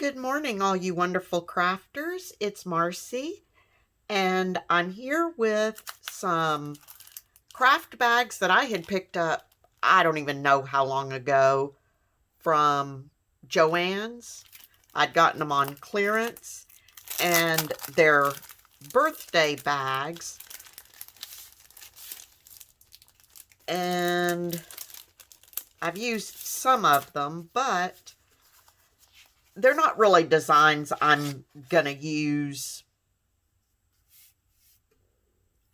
Good morning, all you wonderful crafters. It's Marcy, and I'm here with some craft bags that I had picked up, I don't even know how long ago, from Joann's. I'd gotten them on clearance, and they're birthday bags. And I've used some of them, but they're not really designs I'm gonna use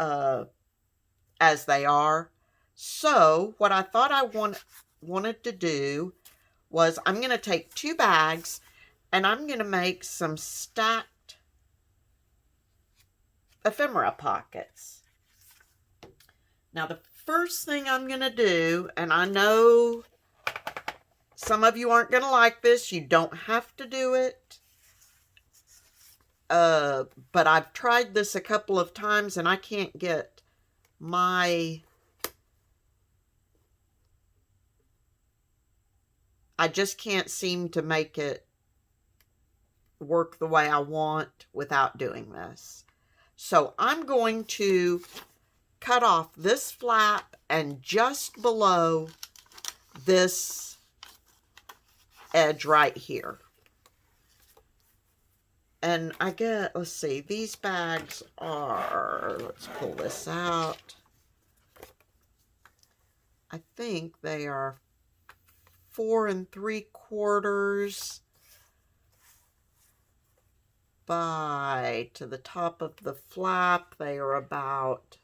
as they are. So what I thought I wanted to do was I'm going to take two bags and I'm going to make some stacked ephemera pockets. Now the first thing I'm going to do, and I know some of you aren't going to like this, you don't have to do it, but I've tried this a couple of times and I can't get I just can't seem to make it work the way I want without doing this. So I'm going to cut off this flap and just below this edge right here. And I get, let's see, these bags are, let's pull this out. I think they are 4 3/4 by, to the top of the flap, they are about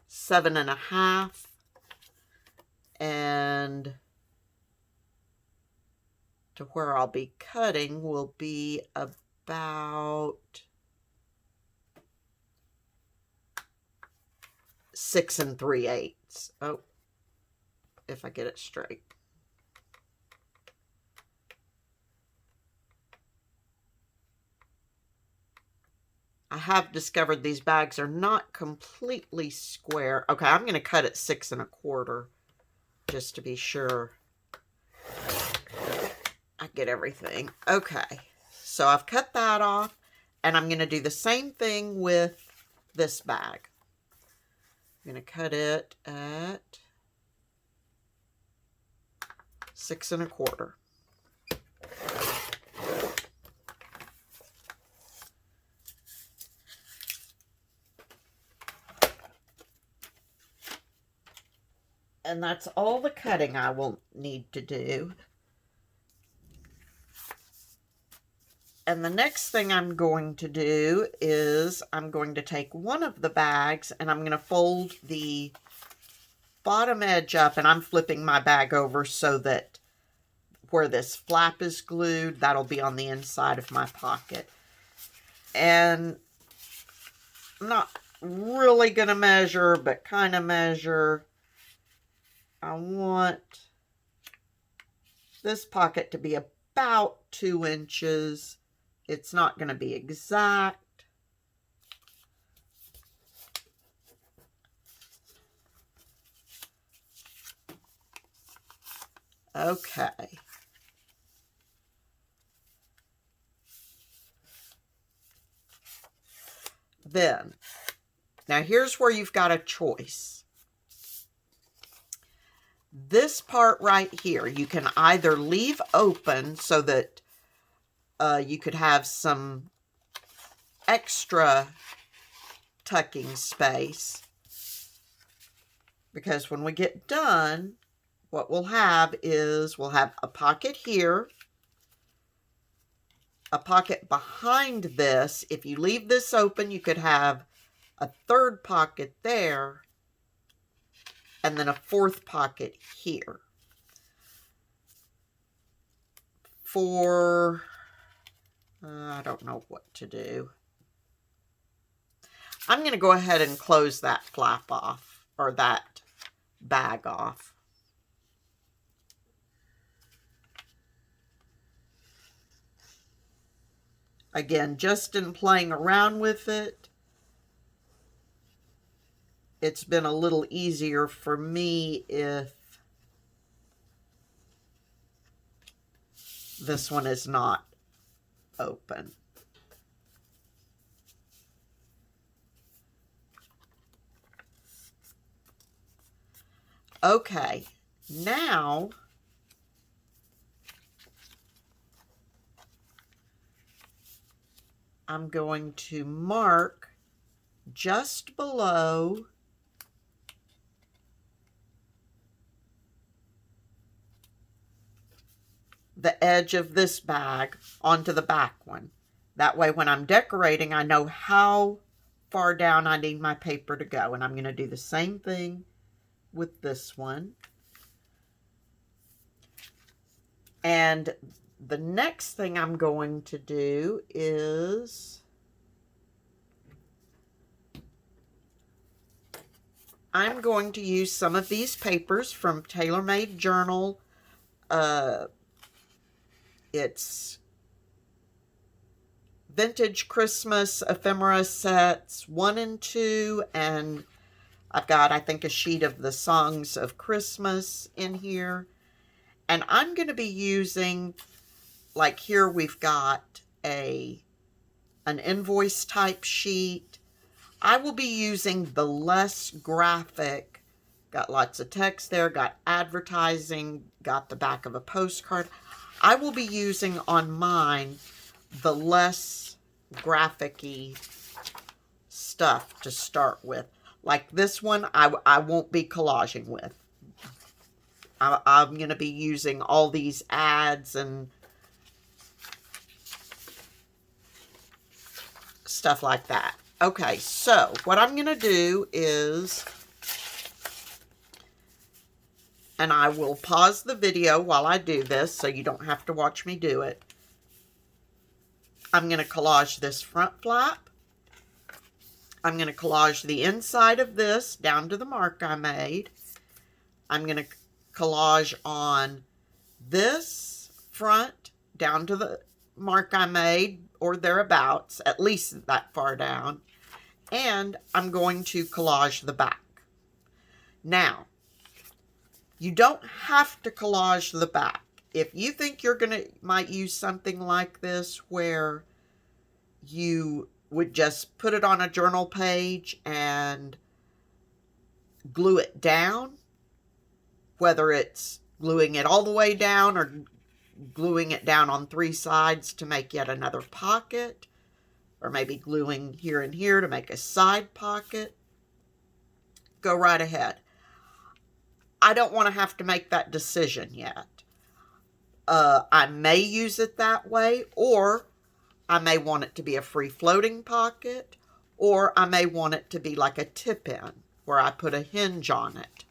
7 1/2, and to where I'll be cutting will be about 6 3/8. Oh, if I get it straight. I have discovered these bags are not completely square. Okay, I'm going to cut it 6 1/4 just to be sure I get everything. Okay, so I've cut that off, and I'm going to do the same thing with this bag. I'm going to cut it at 6 1/4. And that's all the cutting I will need to do. And the next thing I'm going to do is I'm going to take one of the bags and I'm going to fold the bottom edge up, and I'm flipping my bag over so that where this flap is glued, that'll be on the inside of my pocket. And I'm not really going to measure, but kind of measure. I want this pocket to be about 2 inches. It's not going to be exact. Okay. Then, now here's where you've got a choice. This part right here, you can either leave open so that you could have some extra tucking space, because when we get done, what we'll have is we'll have a pocket here, a pocket behind this. If you leave this open, you could have a third pocket there, and then a fourth pocket here. For, I don't know what to do. I'm going to go ahead and close that flap off, or that bag off. Again, just in playing around with it, it's been a little easier for me if This one is not open. Okay, now I'm going to mark just below the edge of this bag onto the back one. That way when I'm decorating, I know how far down I need my paper to go. And I'm going to do the same thing with this one. And the next thing I'm going to do is I'm going to use some of these papers from TaylorMade Journal. It's Vintage Christmas Ephemera Sets 1 and 2, and I've got, I think, a sheet of the Songs of Christmas in here. And I'm going to be using, like here we've got an invoice type sheet. I will be using the less graphic, got lots of text there, got advertising, got the back of a postcard. I will be using on mine the less graphic-y stuff to start with. Like this one, I won't be collaging with. I'm going to be using all these ads and stuff like that. Okay, so what I'm going to do is, and I will pause the video while I do this so you don't have to watch me do it. I'm going to collage this front flap. I'm going to collage the inside of this down to the mark I made. I'm going to collage on this front down to the mark I made, or thereabouts, at least that far down. And I'm going to collage the back. Now, you don't have to collage the back. If you think you're might use something like this where you would just put it on a journal page and glue it down, whether it's gluing it all the way down or gluing it down on 3 sides to make yet another pocket, or maybe gluing here and here to make a side pocket, go right ahead. I don't want to have to make that decision yet. I may use it that way, or I may want it to be a free floating pocket, or I may want it to be like a tip-in where I put a hinge on it.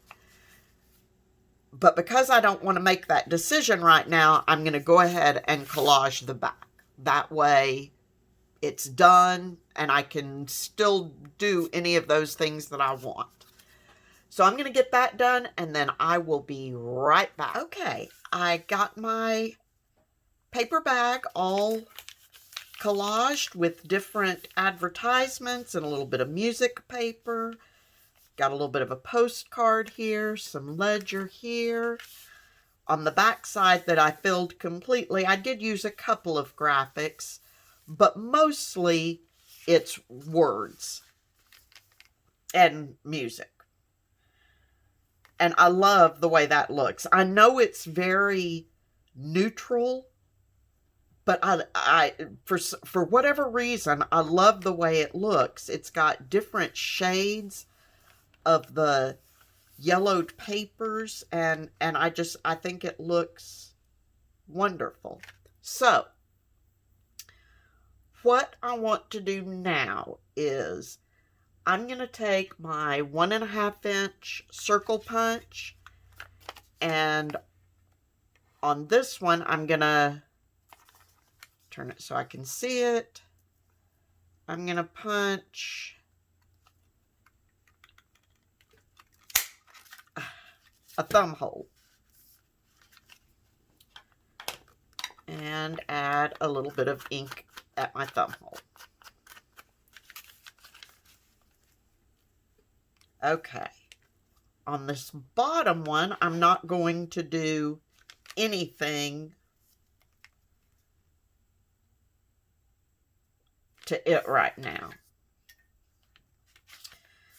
But because I don't want to make that decision right now, I'm going to go ahead and collage the back. That way it's done and I can still do any of those things that I want. So I'm going to get that done and then I will be right back. Okay, I got my paper bag all collaged with different advertisements and a little bit of music paper. Got a little bit of a postcard here, some ledger here. On the back side that I filled completely, I did use a couple of graphics, but mostly it's words and music. And I love the way that looks. I know it's very neutral, but I for whatever reason, I love the way it looks. It's got different shades of the yellowed papers, and I think it looks wonderful. So what I want to do now is I'm going to take my 1.5 inch circle punch, and on this one I'm going to turn it so I can see it. I'm going to punch a thumb hole and add a little bit of ink at my thumb hole. Okay, on this bottom one, I'm not going to do anything to it right now.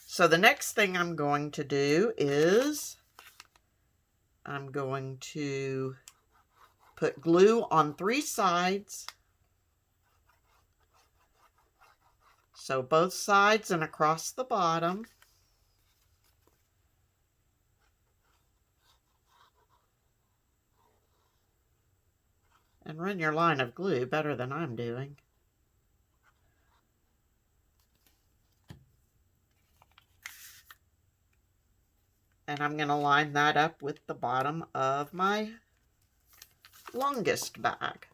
So the next thing I'm going to do is I'm going to put glue on 3 sides. So both sides and across the bottom. And run your line of glue better than I'm doing. And I'm going to line that up with the bottom of my longest bag.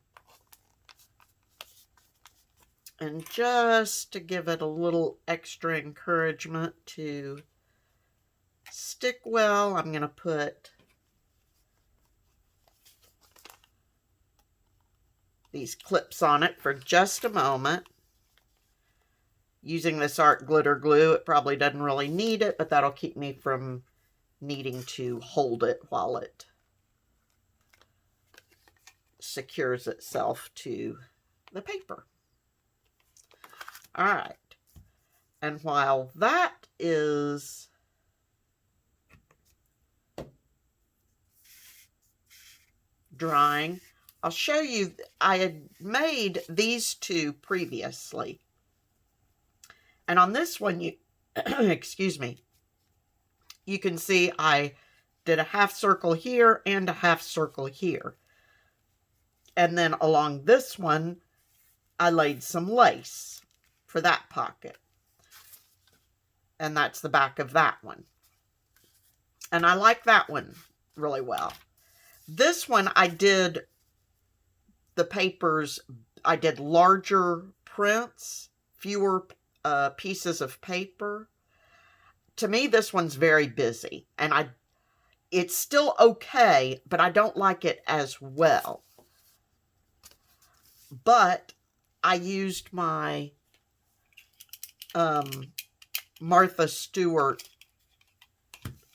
And just to give it a little extra encouragement to stick well, I'm going to put these clips on it for just a moment. Using this art glitter glue, it probably doesn't really need it, but that'll keep me from needing to hold it while it secures itself to the paper. All right. And while that is drying, I'll show you, I had made these 2 previously. And on this one, you, excuse me, you can see I did a half circle here and a half circle here. And then along this one, I laid some lace for that pocket. And that's the back of that one. And I like that one really well. This one I did the papers, I did larger prints, fewer pieces of paper. To me, this one's very busy, and it's still okay, but I don't like it as well. But I used my Martha Stewart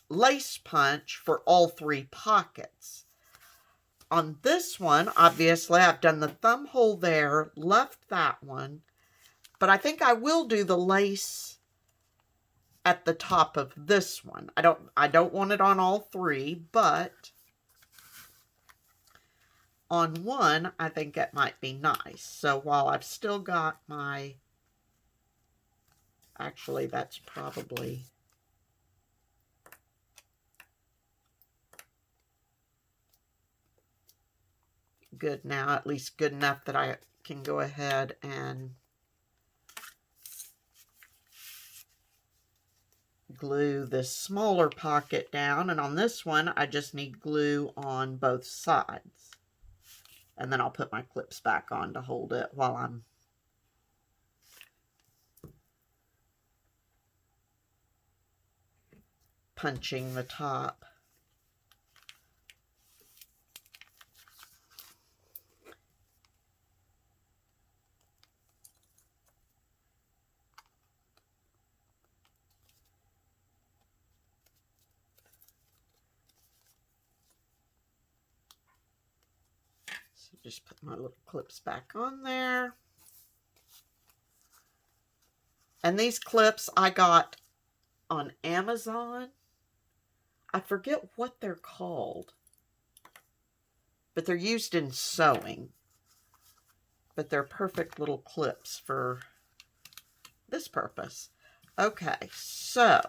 lace punch for all 3 pockets. On this one, obviously, I've done the thumb hole there, left that one, but I think I will do the lace at the top of this one. I don't want it on all 3, but on one, I think it might be nice. So while I've still got my, actually, that's probably good now, at least good enough that I can go ahead and glue this smaller pocket down. And on this one, I just need glue on both sides. And then I'll put my clips back on to hold it while I'm punching the top. So just put my little clips back on there. And these clips I got on Amazon. I forget what they're called, but they're used in sewing. But they're perfect little clips for this purpose. Okay, so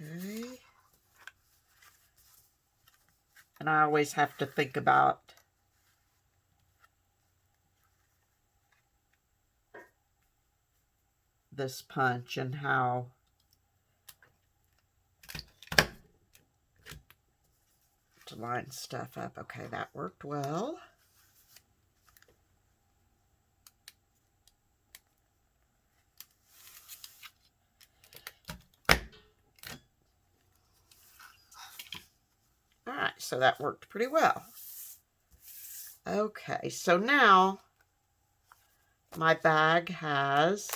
okay. And I always have to think about this punch and how to line stuff up. Okay, that worked well. All right, so that worked pretty well. Okay, so now my bag has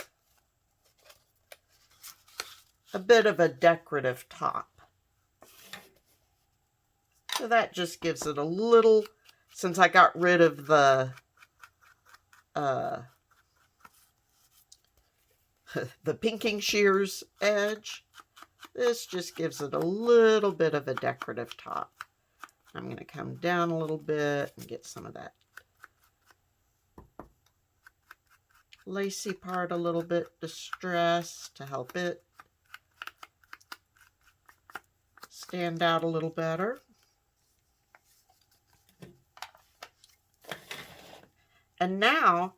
a bit of a decorative top. So that just gives it a little, since I got rid of the pinking shears edge, this just gives it a little bit of a decorative top. I'm going to come down a little bit and get some of that lacy part a little bit distressed to help it stand out a little better. And now,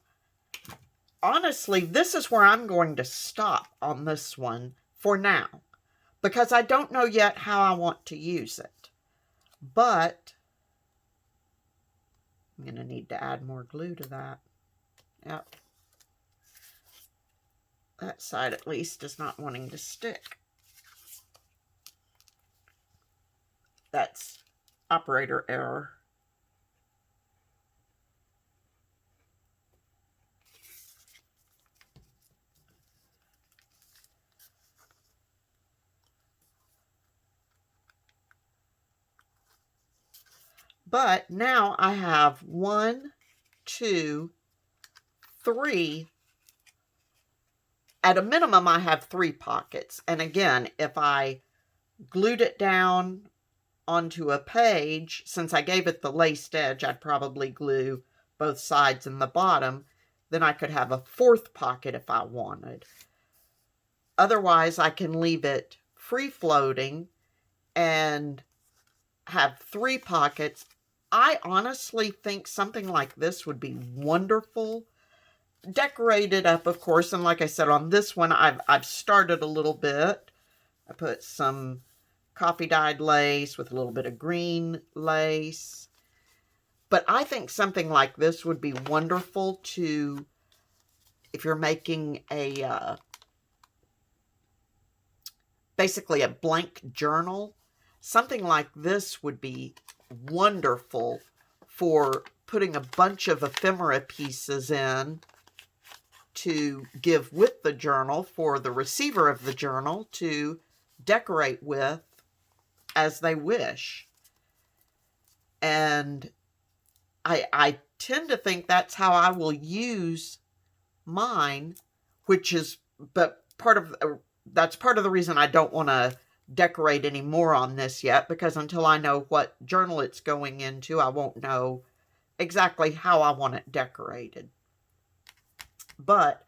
honestly, this is where I'm going to stop on this one for now, because I don't know yet how I want to use it. But I'm going to need to add more glue to that. Yep. That side at least is not wanting to stick. That's operator error. But now I have 1, 2, 3. At a minimum, I have 3 pockets. And again, if I glued it down onto a page, since I gave it the laced edge, I'd probably glue both sides and the bottom. Then I could have a 4th pocket if I wanted. Otherwise, I can leave it free floating and have 3 pockets. I honestly think something like this would be wonderful. Decorated up, of course, and like I said, on this one, I've started a little bit. I put some coffee dyed lace with a little bit of green lace. But I think something like this would be wonderful to, if you're making a, basically a blank journal, something like this would be wonderful for putting a bunch of ephemera pieces in to give with the journal for the receiver of the journal to decorate with as they wish. And I tend to think that's how I will use mine, which is, but that's part of the reason I don't want to decorate any more on this yet, because until I know what journal it's going into, I won't know exactly how I want it decorated. But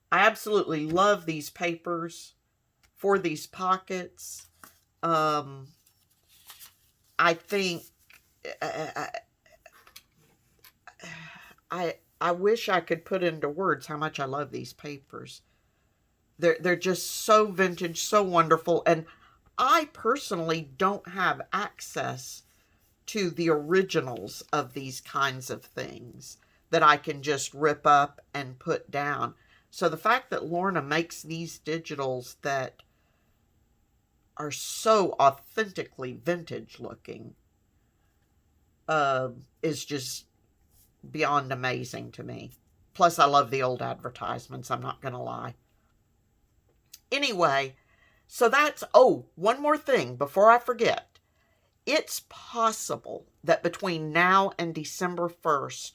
I absolutely love these papers for these pockets. I think I wish I could put into words how much I love these papers. They're just so vintage, so wonderful, and I personally don't have access to the originals of these kinds of things that I can just rip up and put down. So the fact that Lorna makes these digitals that are so authentically vintage looking is just beyond amazing to me. Plus, I love the old advertisements, I'm not going to lie. Anyway, so that's, oh, one more thing before I forget. It's possible that between now and December 1st,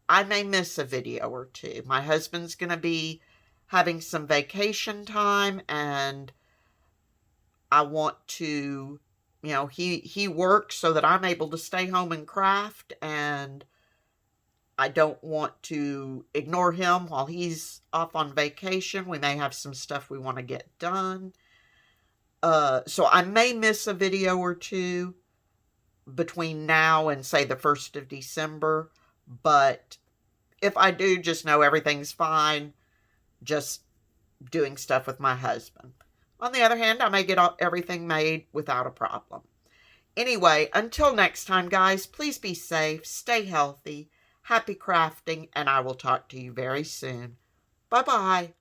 I may miss a video or two. My husband's going to be having some vacation time, and I want to, you know, he works so that I'm able to stay home and craft, and I don't want to ignore him while he's off on vacation. We may have some stuff we want to get done. So I may miss a video or two between now and, say, the 1st of December. But if I do, just know everything's fine. Just doing stuff with my husband. On the other hand, I may get everything made without a problem. Anyway, until next time, guys, please be safe, stay healthy, happy crafting, and I will talk to you very soon. Bye-bye.